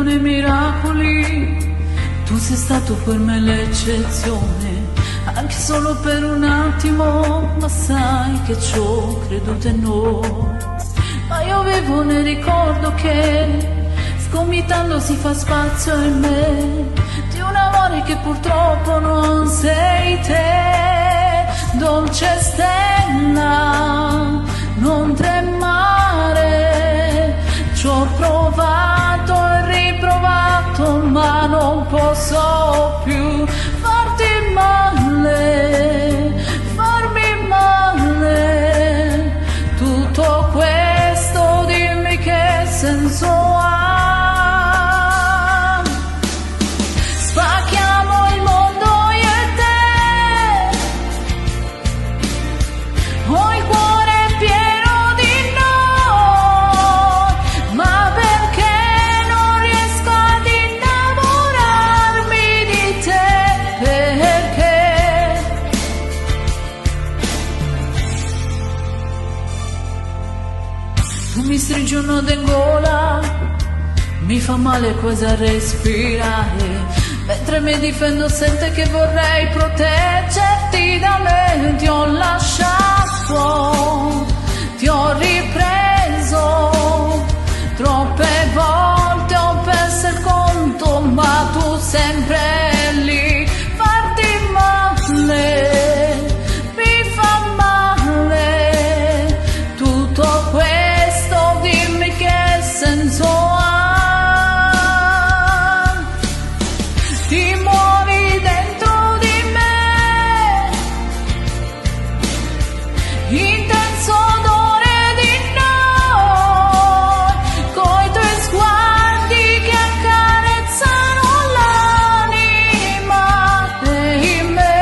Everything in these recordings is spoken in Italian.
nei miracoli, tu sei stato per me l'eccezione, anche solo per un attimo, ma sai che ci ho creduto in noi. Ma io vivo nel ricordo che sgomitando si fa spazio in me di un amore che purtroppo non sei te. Dolce stella, non tremare, ci ho provato e riprovato, ma non posso più farti male, farmi male. Tutto questo dimmi che senso ha. Spacchiamo il mondo io e te, ho il cuore pieno di noi, ma perché non riesco ad innamorarmi di te? Perché tu mi stringi un nodo in gola, mi fa male quasi a respirare, mentre mi difendo sente che vorrei proteggerti da me. Ti ho lasciato, ti ho ripreso, troppe volte ho perso il conto, ma tu sempre lì. Farti male, mi fa male, tutto questo dimmi che senso ha. Ti muovi dentro di me, intenso odore di noi, coi tuoi sguardi che accarezzano l'anima e in me.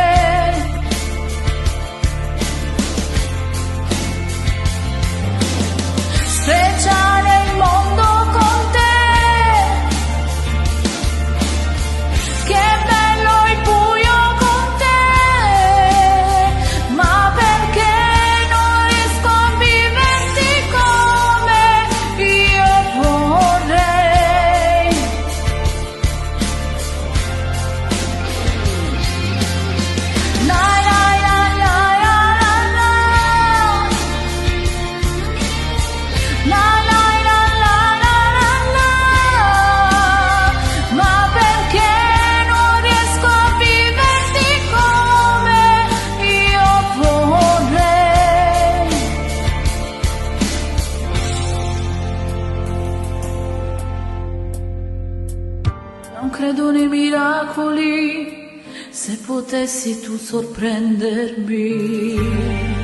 Speciale il mondo con te, che bello il buio con te, ma perché non riesco a viverti come io vorrei? La la la la la la la la la la la la, ma perché non riesco a viverti come io vorrei? Non credo nei miracoli, se potessi tu sorprendermi.